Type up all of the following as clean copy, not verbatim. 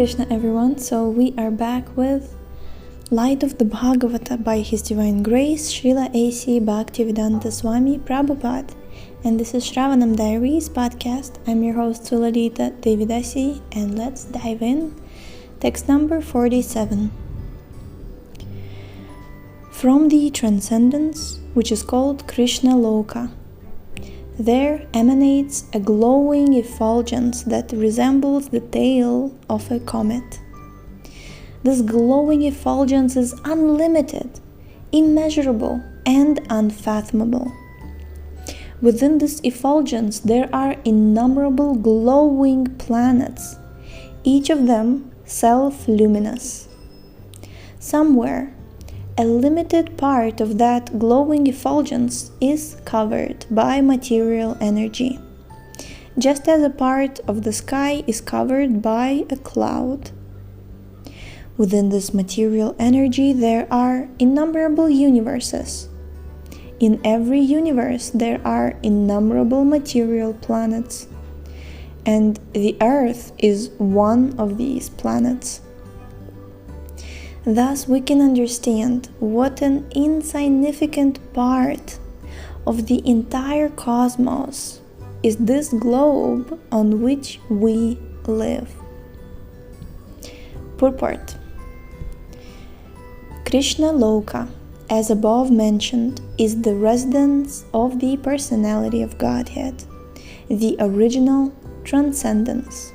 Krishna, everyone. So we are back with Light of the Bhagavata by His Divine Grace, Srila A.C. Bhaktivedanta Swami Prabhupada. And this is Shravanam Diaries podcast. I'm your host Sulalita Devidasi, and let's dive in. Text number 47. From the Transcendence, which is called Kṛṣṇaloka, there emanates a glowing effulgence that resembles the tail of a comet. This glowing effulgence is unlimited, immeasurable, and unfathomable. Within this effulgence there are innumerable glowing planets, each of them self-luminous. Somewhere, a limited part of that glowing effulgence is covered by material energy, just as a part of the sky is covered by a cloud. Within this material energy there are innumerable universes. In every universe there are innumerable material planets, and the Earth is one of these planets. Thus we can understand what an insignificant part of the entire cosmos is this globe on which we live. Purport. Kṛṣṇaloka, as above mentioned, is the residence of the Personality of Godhead, the original Transcendence.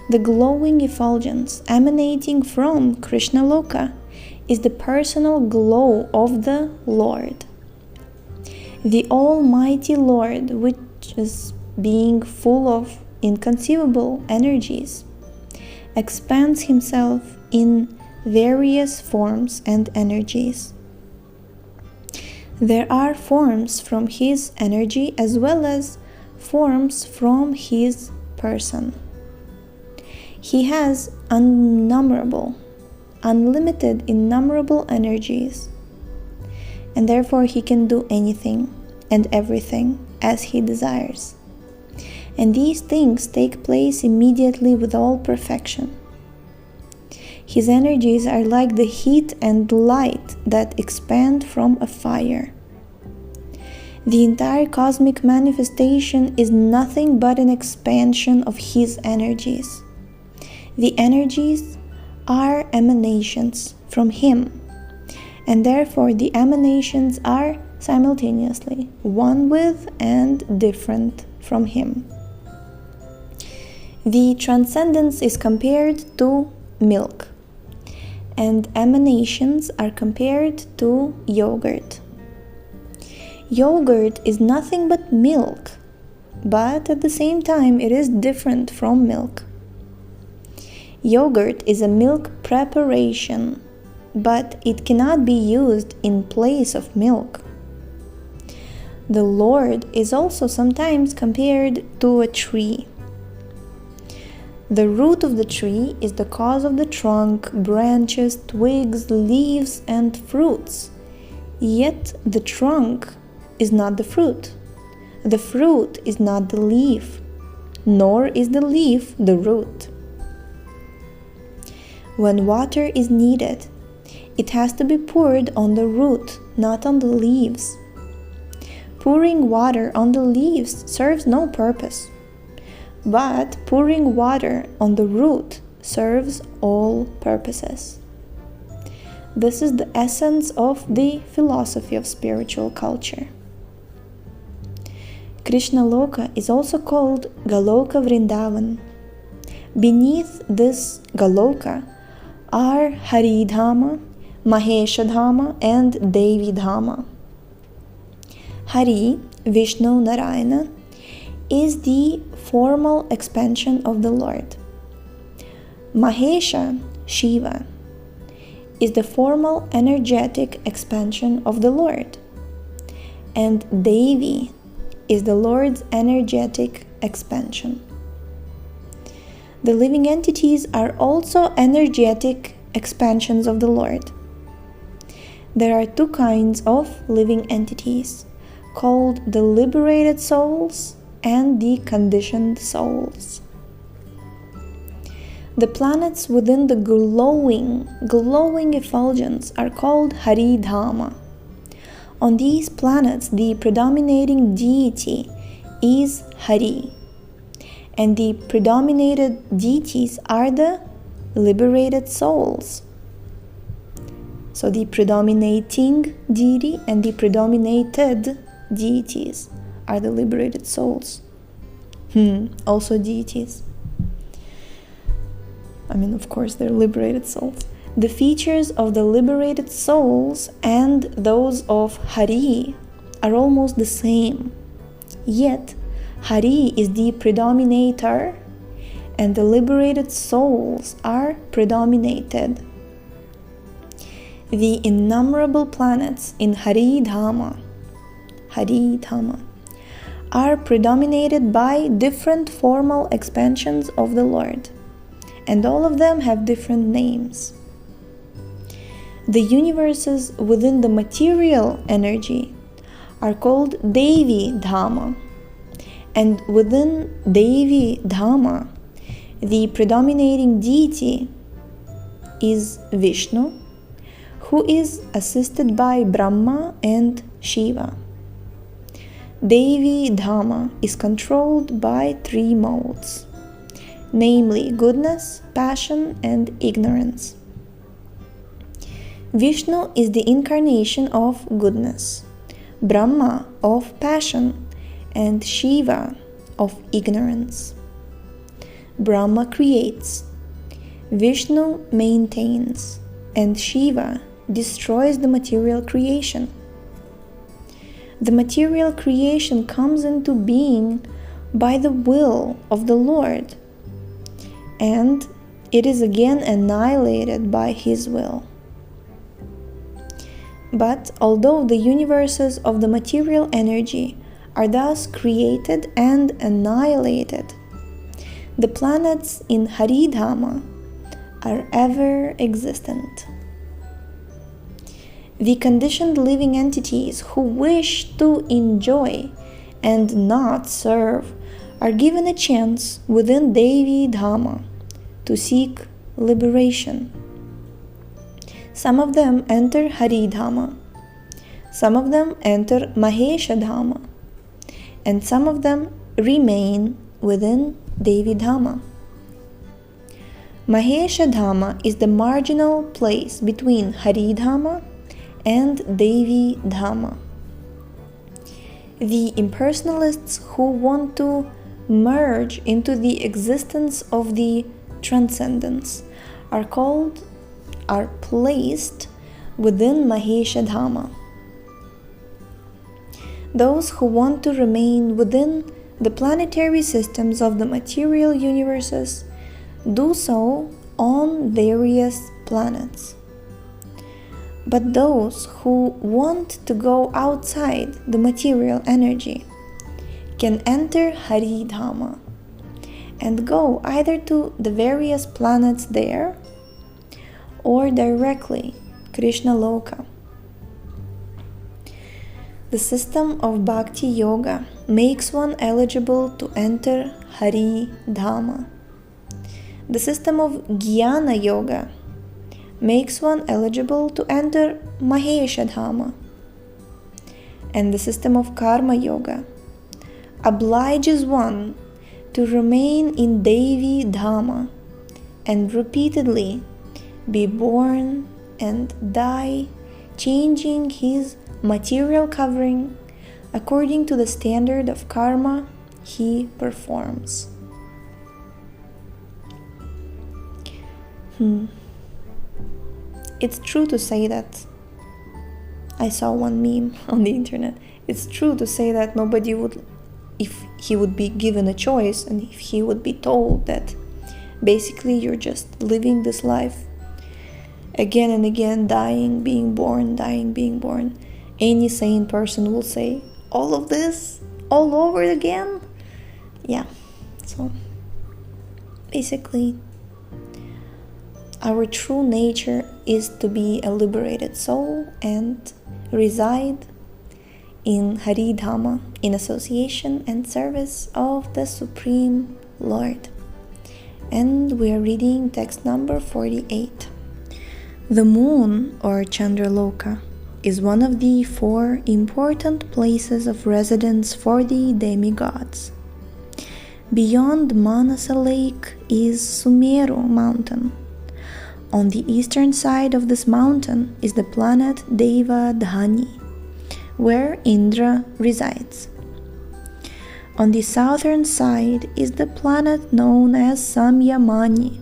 The glowing effulgence emanating from Kṛṣṇaloka is the personal glow of the Lord. The Almighty Lord, which is being full of inconceivable energies, expands Himself in various forms and energies. There are forms from His energy as well as forms from His person. He has unlimited, innumerable energies, and therefore He can do anything and everything as He desires. And these things take place immediately with all perfection. His energies are like the heat and light that expand from a fire. The entire cosmic manifestation is nothing but an expansion of His energies. The energies are emanations from Him, and therefore the emanations are simultaneously one with and different from Him. The Transcendence is compared to milk, and emanations are compared to yogurt. Yogurt is nothing but milk, but at the same time it is different from milk. Yogurt is a milk preparation, but it cannot be used in place of milk. The Lord is also sometimes compared to a tree. The root of the tree is the cause of the trunk, branches, twigs, leaves, and fruits. Yet the trunk is not the fruit. The fruit is not the leaf, nor is the leaf the root. When water is needed, it has to be poured on the root, not on the leaves. Pouring water on the leaves serves no purpose, but pouring water on the root serves all purposes. This is the essence of the philosophy of spiritual culture. Kṛṣṇaloka is also called Goloka Vrindavan. Beneath this Goloka are Haridhama, Maheshadhama, and Devidhama. Hari, Vishnu Narayana, is the formal expansion of the Lord. Mahesha, Shiva, is the formal energetic expansion of the Lord. And Devi is the Lord's energetic expansion. The living entities are also energetic expansions of the Lord. There are two kinds of living entities, called the liberated souls and the conditioned souls. The planets within the glowing effulgence are called Hari-Dhama. On these planets, the predominating deity is Hari, and the predominated deities are the liberated souls. So the predominating deity and the predominated deities are the liberated souls. Also deities. I mean, of course, they're liberated souls. The features of the liberated souls and those of Hari are almost the same. Yet, Hari is the predominator and the liberated souls are predominated. The innumerable planets in Hari-Dhama are predominated by different formal expansions of the Lord, and all of them have different names. The universes within the material energy are called Devi Dhamma, and within Devi Dhamma, the predominating deity is Vishnu, who is assisted by Brahma and Shiva. Devi Dhamma is controlled by three modes, namely goodness, passion, and ignorance. Vishnu is the incarnation of goodness, Brahma of passion, and Shiva of ignorance. Brahma creates, Vishnu maintains, and Shiva destroys the material creation. The material creation comes into being by the will of the Lord, and it is again annihilated by His will. But although the universes of the material energy are thus created and annihilated, the planets in Hari-Dhama are ever existent. The conditioned living entities who wish to enjoy and not serve are given a chance within Devi Dhamma to seek liberation. Some of them enter Hari-Dhama, some of them enter Mahesha-Dhama, and some of them remain within Devi Dhamma. Mahesha-Dhama is the marginal place between Hari-Dhama and Devi Dhamma. The impersonalists who want to merge into the existence of the Transcendence are placed within Mahesha-Dhama. Those who want to remain within the planetary systems of the material universes do so on various planets. But those who want to go outside the material energy can enter Hari-Dhama and go either to the various planets there or directly Kṛṣṇaloka. The system of Bhakti Yoga makes one eligible to enter Hari-Dhama. The system of Jnana Yoga makes one eligible to enter Mahesha-Dhama. And the system of Karma Yoga obliges one to remain in Devi Dhamma and repeatedly be born and die, changing his material covering according to the standard of karma he performs. It's true to say that, I saw one meme on the internet, it's true to say that nobody would, if he would be given a choice and if he would be told that basically you're just living this life again and again, dying, being born, dying, being born, any sane person will say, all of this all over again? Yeah, so basically our true nature is to be a liberated soul and reside in Hari-Dhama in association and service of the Supreme Lord. and we are reading text number 48. The moon, or Kṛṣṇaloka, is one of the 4 important places of residence for the demigods. Beyond Manasa Lake is Sumeru mountain. On the eastern side of this mountain is the planet Devadhani, where Indra resides. On the southern side is the planet known as Samyamani,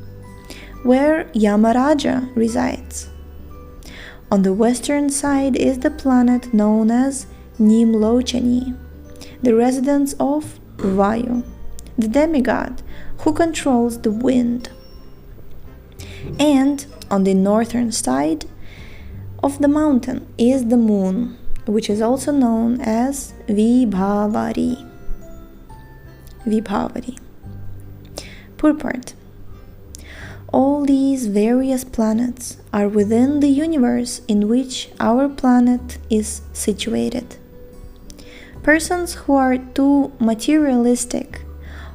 where Yamaraja resides. On the western side is the planet known as Nimlochani, the residence of Vayu, the demigod who controls the wind. And on the northern side of the mountain is the moon, which is also known as Vibhavari. Purport. All these various planets are within the universe in which our planet is situated. Persons who are too materialistic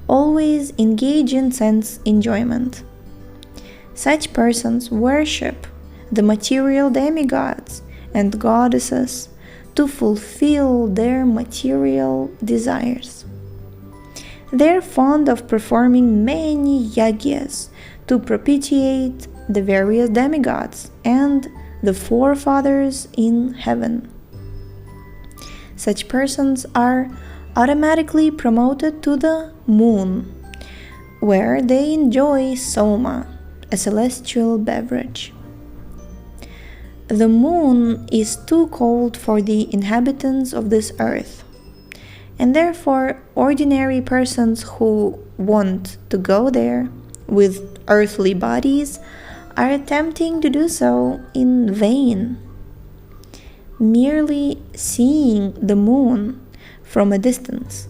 always engage in sense enjoyment. Such persons worship the material demigods and goddesses to fulfill their material desires. They are fond of performing many yagyas to propitiate the various demigods and the forefathers in heaven. Such persons are automatically promoted to the moon, where they enjoy soma, a celestial beverage. The moon is too cold for the inhabitants of this earth, and therefore ordinary persons who want to go there with earthly bodies are attempting to do so in vain. Merely seeing the moon from a distance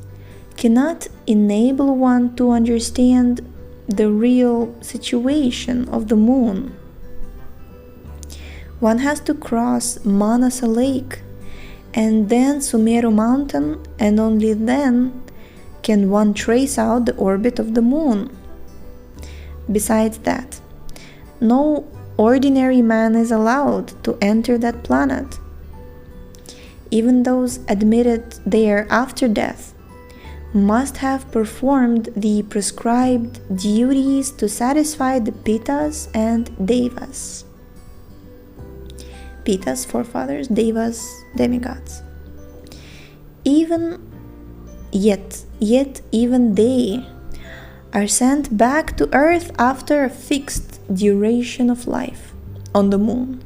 cannot enable one to understand the real situation of the moon. One has to cross Manasa Lake and then Sumeru mountain, and only then can one trace out the orbit of the moon. Besides that, no ordinary man is allowed to enter that planet. Even those admitted there after death must have performed the prescribed duties to satisfy the Pitas and Devas. Pitas, forefathers, Devas, demigods. Even they are sent back to earth after a fixed duration of life on the moon.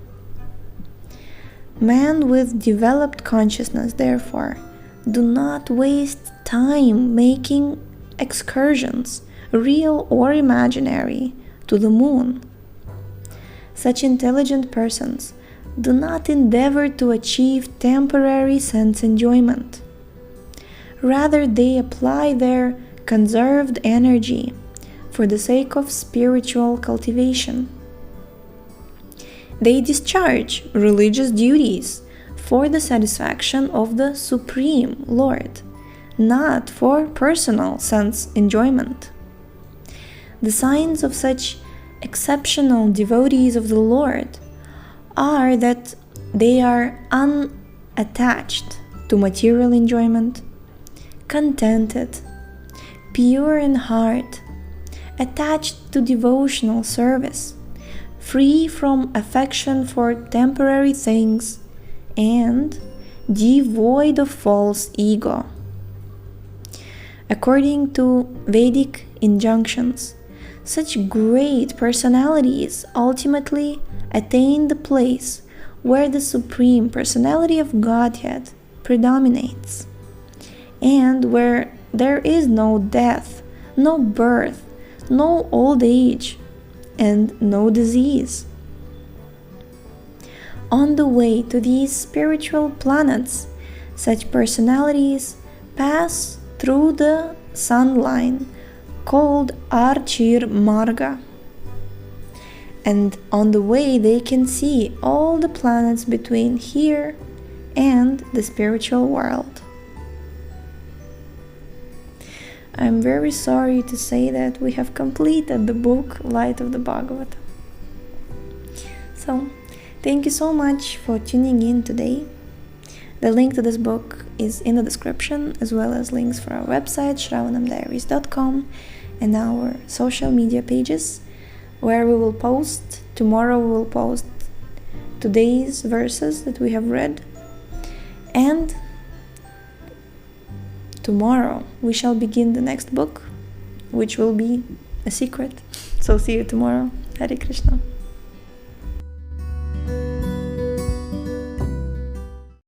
Men with developed consciousness, therefore, do not waste time making excursions, real or imaginary, to the moon. Such intelligent persons do not endeavor to achieve temporary sense enjoyment. Rather, they apply their conserved energy for the sake of spiritual cultivation. They discharge religious duties for the satisfaction of the Supreme Lord, not for personal sense enjoyment. The signs of such exceptional devotees of the Lord are that they are unattached to material enjoyment, contented, pure in heart, attached to devotional service, free from affection for temporary things, and devoid of false ego. According to Vedic injunctions, such great personalities ultimately attain the place where the Supreme Personality of Godhead predominates, and where there is no death, no birth, no old age, and no disease. On the way to these spiritual planets, such personalities pass through the sun line called arcir-mārga, and on the way they can see all the planets between here and the spiritual world. I'm very sorry to say that we have completed the book Light of the Bhagavata. So, thank you so much for tuning in today. The link to this book is in the description, as well as links for our website, shravanamdiaries.com, and our social media pages, where we will post, tomorrow we will post today's verses that we have read, and tomorrow we shall begin the next book, which will be a secret. So see you tomorrow. Hare Krishna.